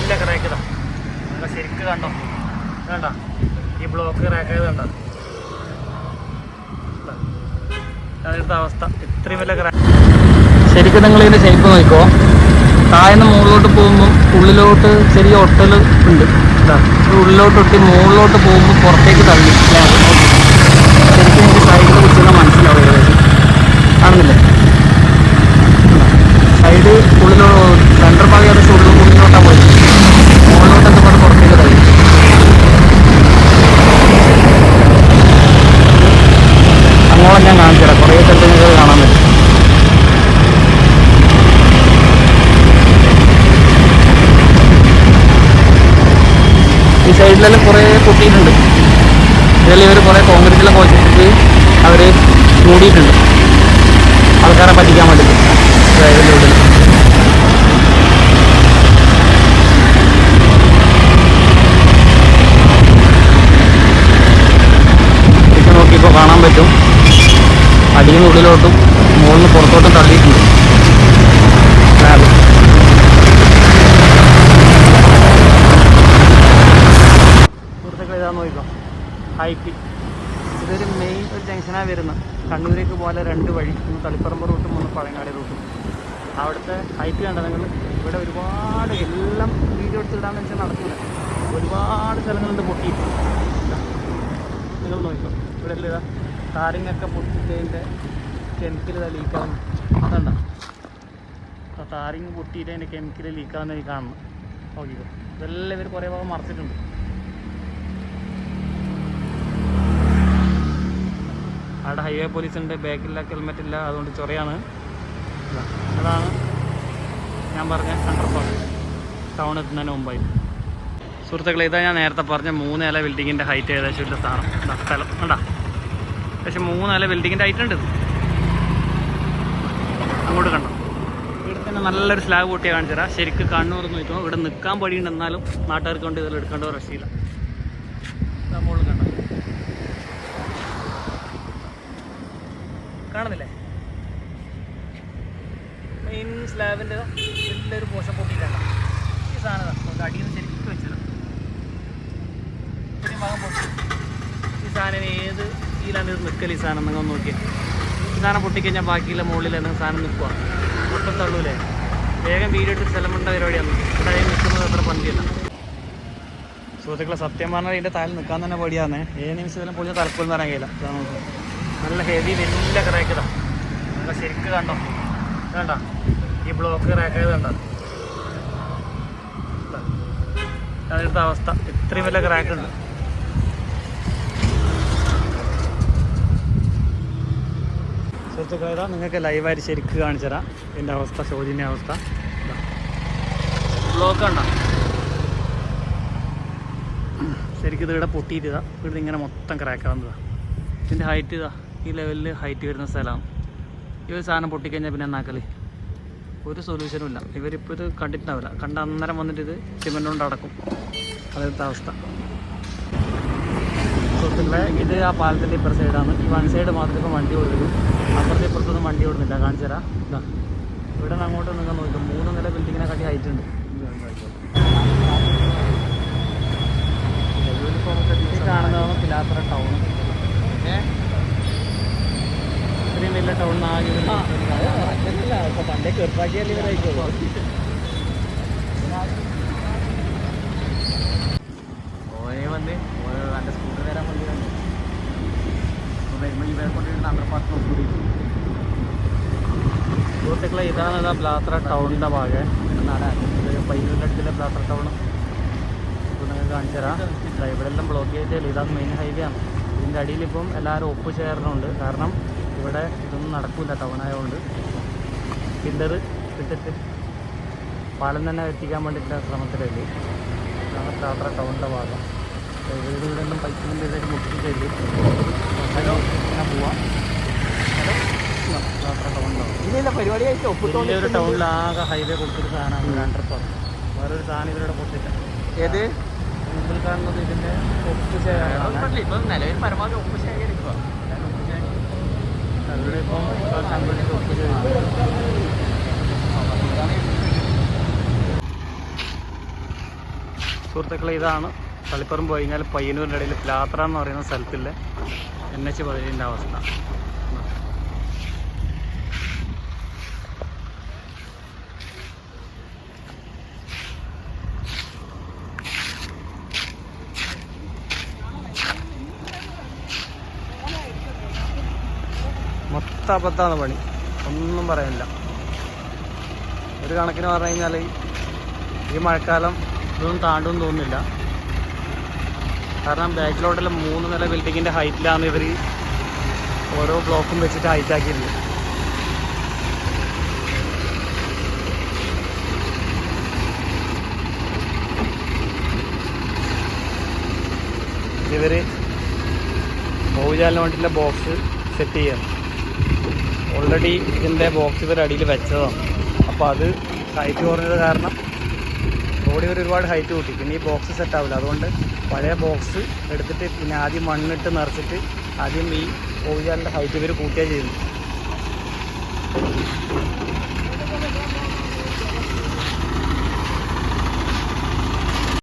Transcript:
വലിയ ക്രാക്കതാ. നിങ്ങൾ ശരിക്ക് കണ്ടോ, വേണ്ട ഈ ബ്ലോക്ക് ക്രാക്കായത് കണ്ട അതിൻ്റെ അവസ്ഥ. ഇത്രയും വലിയ ക്രാക്ക്. ശരിക്കും നിങ്ങൾ ഇതിൻ്റെ ഷേപ്പ് നോക്കിക്കോ. താഴ്ന്ന് മുകളിലോട്ട് പോകുമ്പം ഉള്ളിലോട്ട് ചെറിയ ഒട്ടൽ ഉണ്ട്. ഉള്ളിലോട്ട് ഒട്ടി മുകളിലോട്ട് പോകുമ്പോൾ പുറത്തേക്ക് തള്ളി. ശരിക്കും എനിക്ക് സൈഡിൽ കുറിച്ചുള്ള മനസ്സിലാവും. ഏകദേശം കാണുന്നില്ലേ? സൈഡ് ഉള്ളിലോ സെൻട്രൽ ഭാഗം ഏകദേശം ഉള്ളിലോട്ടാണ് പോയി. മുകളിലോട്ട് എത്തുമ്പോൾ പുറത്തേക്ക് തള്ളി. അങ്ങോളം ഞാൻ കാണിച്ചു തരാം. കുറേ സ്ഥലത്ത് നിങ്ങൾക്ക് കാണാൻ പറ്റും. ഈ സൈഡിലെല്ലാം കുറേ പൊട്ടിയിട്ടുണ്ട്. ഇതിൽ ഇവർ കുറേ കോൺക്രീറ്റിലൊക്കെ വെച്ചിട്ട് അവർ മൂടിയിട്ടുണ്ട് ആൾക്കാരെ പറ്റിക്കാൻ വേണ്ടിയിട്ട്. ഇതിൻ്റെ ഉള്ളിൽ ഇത് നോക്കിയപ്പോൾ കാണാൻ പറ്റും. അടിയിൽ നിന്ന് ഉള്ളിലോട്ടും മുകളിൽ നിന്ന് പുറത്തോട്ടും തള്ളിയിട്ടുണ്ട് സ്ലാബ്. ഇതാന്ന് നോക്കിക്കോ, ഹൈപ്പി. ഇതൊരു മെയിൻ ഒരു ജംഗ്ഷനാണ് വരുന്നത്. കണ്ണൂരേക്ക് പോലെ 2 വഴി, ഒന്ന് തളിപ്പറമ്പ് റൂട്ടും ഒന്ന് പഴങ്ങാടി റൂട്ടും. അവിടുത്തെ ഹൈപ്പി കണ്ട നിങ്ങൾ. ഇവിടെ ഒരുപാട് എല്ലാം വീഡിയോ എടുത്തിടാന്ന് വെച്ചാൽ നടക്കില്ല. ഒരുപാട് സ്ഥലങ്ങളുണ്ട് പൊട്ടിയിട്ട്. നിങ്ങൾ നോക്കിക്കോ, ഇവിടെ എല്ലാം ഇതാ താരിങ്ങൊക്കെ പൊട്ടിച്ചതിൻ്റെ കെമിക്കൽ ഇതാ ലീക്കാവുന്നു. അതുണ്ടോ താരിങ് പൊട്ടിയിട്ട് അതിൻ്റെ കെമിക്കൽ ലീക്കാവുന്ന എനിക്ക് കാണണം. നോക്കിക്കോ, ഇതെല്ലാം ഇവർ കുറേ ഭാഗം മറച്ചിട്ടുണ്ട്. അവിടെ ഹൈവേ പോലീസുണ്ട്, ബാക്കില്ല, ഹെൽമെറ്റ് ഇല്ല, അതുകൊണ്ട് ചൊറയാണ്. അതാണ് ഞാൻ പറഞ്ഞ അണ്ടർപാസ് ടൗൺ എത്തുന്നതിന് മുമ്പായി. സുഹൃത്തുക്കളെ, ഇതാ ഞാൻ നേരത്തെ പറഞ്ഞ 3 നില ബിൽഡിങ്ങിൻ്റെ ഹൈറ്റ് ഏകദേശം ഇല്ല സ്ഥാനം സ്ഥലം കണ്ടാ. പക്ഷെ 3 നില ബിൽഡിങ്ങിൻ്റെ ഹൈറ്റ് ഉണ്ട്. അങ്ങോട്ട് കണ്ടോ, ഇവിടെ തന്നെ നല്ലൊരു സ്ലാബ് പൊട്ടിയാൽ കാണിച്ചു തരാം. ശരിക്കും കണ്ണൂർ നോക്കിയോ, ഇവിടെ നിൽക്കാൻ പടിയുണ്ട്. എന്നാലും നാട്ടുകാർക്ക് കൊണ്ട് ഇതിൽ എടുക്കേണ്ട ഒരു രക്ഷയില്ല. മുകളിൽ കണ്ടോ, കാണുന്നില്ലേ? മെയിൻ സ്ലാബിൻ്റെ വലിയൊരു പോഷൻ പൊട്ടിയിട്ടാണ് ഈ സാധനം. അടിയിൽ നിന്ന് ശരിക്കും വെച്ചത് ഇത്രയും ഭാഗം പൊട്ടി. ഈ സാധനം ഏത് ഇതിലാണ് ഇത് നിൽക്കൽ? ഈ സാധനം നിങ്ങൾ നോക്കിയാൽ ഈ സാധനം പൊട്ടിക്കഴിഞ്ഞാൽ ബാക്കിയുള്ള മുകളിൽ എന്തെങ്കിലും സാധനം നിൽക്കുക, ഒട്ടും തള്ളൂലേ. വേഗം വീടിട്ട് സ്ഥലമുണ്ട പരിപാടിയാണ്. ഇവിടെ അതിൽ നിൽക്കുന്നത് അത്ര പന്തിയല്ല. സുഹൃത്തുക്കളെ, സത്യം പറഞ്ഞാൽ ഇതിൻ്റെ താഴെ നിൽക്കാൻ തന്നെ പടിയാണ്. ഏത് നിമിഷത്തിലും പൊളിഞ്ഞ തലപ്പൊന്നും പറയാൻ കഴിയില്ല. നല്ല ഹെവി വലിയ ക്രാക്കതാണ്. നിങ്ങൾ ശരിക്കും കണ്ടോ, വേണ്ട ഈ ബ്ലോക്ക് ക്രാക്കായത് കണ്ടോ അതിൻ്റെ അവസ്ഥ. ഇത്രയും വലിയ ക്രാക്കുണ്ട്. സുഹൃത്തുക്കളെ, ഇതാ നിങ്ങൾക്ക് ലൈവായിട്ട് ശരിക്കും കാണിച്ചു തരാം ഇതിൻ്റെ അവസ്ഥ, ഷോജിൻ്റെ അവസ്ഥ. ബ്ലോക്ക് കണ്ടോ ശരിക്കും. ഇതിവിടെ പൊട്ടിയിട്ട് ഇതാ ഇവിടെ ഇങ്ങനെ മൊത്തം ക്രാക്കാവുന്നതാണ്. ഇതിൻ്റെ ഹൈറ്റ് ഇതാ ഈ ലെവലിൽ ഹൈറ്റ് വരുന്ന സ്ഥലമാണ്. ഈ ഒരു സാധനം പൊട്ടിക്കഴിഞ്ഞാൽ പിന്നെ എന്നാക്കല് ഒരു സൊല്യൂഷനും ഇല്ല. ഇവരിപ്പോൾ ഇത് കണ്ടിട്ടുണ്ടാവില്ല. കണ്ട അന്നേരം വന്നിട്ട് ഇത് സിമെൻ്റ് കൊണ്ട് അടക്കും. അതായത് അവസ്ഥ. സുഹൃത്തുക്കളെ, ഇത് ആ പാലത്തിൻ്റെ ഇപ്പുറ സൈഡാണ്. ഈ 1 സൈഡ് മാത്രമേ ഇപ്പോൾ വണ്ടി ഓടുള്ളൂ. അപ്പുറത്തെ ഇപ്പുറത്തൊന്നും വണ്ടി ഓടുന്നില്ല. കാണിച്ചു തരാം. ഇതാ ഇവിടെ നിന്ന് അങ്ങോട്ട് നിങ്ങൾ നോക്കും, 3 നില ബിൽഡിങ്ങിനെ കാട്ടി ഹൈറ്റ് ഉണ്ട്. കാണുന്നതാണ് പിലാത്തറ ടൗൺ. ഇത്രയും വലിയ ടൗൺ ആകെ ഇപ്പോൾ പണ്ടേ ചെറുപ്പാക്കിയല്ലേ ഇവരായിക്കോളൂ. ഓനെ വന്ന് എൻ്റെ സ്കൂട്ടർ തരാൻ വേണ്ടി വന്നു. വരുമ്പോൾ ഇവരെ കൊണ്ടിരുന്ന അണ്ടർപാസ് നോക്കി. സുഹൃത്തുക്കളെ, ഇതാണ് ഇതാ പിലാത്തറ ടൗണിൻ്റെ ഭാഗം. പയ്യൂരിൻ്റെ പിലാത്തറ ടൗൺ ഇപ്പോൾ നിങ്ങൾക്ക് കാണിച്ചു തരാം. ഇവിടെ എല്ലാം ബ്ലോക്ക് ചെയ്തില്ല. ഇതാണ് മെയിൻ ഹൈവേ ആണ്. ഇതിൻ്റെ അടിയിൽ ഇപ്പം എല്ലാവരും ഒപ്പ് ചേർന്നുണ്ട്. കാരണം ഇവിടെ ഇതൊന്നും നടക്കില്ല ടൗൺ ആയതുകൊണ്ട്. പില്ലർ ഇട്ടിട്ട് പാലം തന്നെ എത്തിക്കാൻ വേണ്ടിയിട്ടുള്ള ശ്രമത്തിലല്ലേ. ഇതാണ് പിലാത്തറ ടൗണിൻ്റെ ഭാഗം. ഇവിടെ എല്ലാം പൈപ്പിൻ്റെ ഇതായിട്ട് മുട്ടിച്ചിട്ടില്ല. ഇങ്ങനെ പോവാം. പിലാത്തറ ടൗണിലാവും. ഇതിൻ്റെ പരിപാടിയായിട്ട് വലിയൊരു ടൗണിലാകെ ഹൈവേ കൊടുത്തൊരു സാധനമാണ് അണ്ടർപാസ്. വേറൊരു സാധനം ഇവരുടെ പൊട്ടില്ല. ഏത് മുമ്പിൽ കാണുന്നത് ഇതിൻ്റെ ഒപ്പ് ശേഖരണം. ഇപ്പം നിലവിൽ പരമാവധി ഒപ്പ് ശേഖരിക്കുക. അവിടെ ഇപ്പം കമ്പ്യൂട്ടറിൽ ഒപ്പ് ശേഖരിക്കുക. സുഹൃത്തുക്കളെ, ഇതാണ് തളിപ്പറമ്പ് കഴിഞ്ഞാൽ പയ്യന്നൂരിൻ്റെ ഇടയിൽ പ്ലാത്ര എന്ന് പറയുന്ന സ്ഥലത്തിലെ NH-17 അവസ്ഥ. മൊത്തം അബദ്ധമാണ് പണി, ഒന്നും പറയാനില്ല. ഒരു കണക്കിന് പറഞ്ഞു കഴിഞ്ഞാൽ ഈ മഴക്കാലം ഇതൊന്നും താണ്ടുമെന്ന് തോന്നുന്നില്ല. കാരണം ബാക്കിലോട്ടുള്ള 3 നില ബിൽഡിങ്ങിൻ്റെ ഹൈറ്റിലാണ് ഇവർ ഓരോ ബ്ലോക്കും വെച്ചിട്ട് ഹൈറ്റാക്കിയിരുന്നത്. ഇവർ ഓവുചാലിന് വേണ്ടിയിട്ടുള്ള ബോക്സ് സെറ്റ് ചെയ്യണം. ഓൾറെഡി ഇതിൻ്റെ ബോക്സ് ഇവർ അടിയിൽ വെച്ചതാണ്. അപ്പോൾ അത് ഹൈറ്റ് കുറഞ്ഞത് കാരണം റോഡ് ഇവർ ഒരുപാട് ഹൈറ്റ് കൂട്ടി. പിന്നെ ഈ ബോക്സ് സെറ്റ് ആവില്ല. അതുകൊണ്ട് പഴയ ബോക്സ് എടുത്തിട്ട് പിന്നെ ആദ്യം മണ്ണിട്ട് നിറച്ചിട്ട് ആദ്യം ഈ ഓവുചാലിൻ്റെ ഹൈറ്റ് ഇവർ കൂട്ടുകയാണ് ചെയ്യുന്നത്.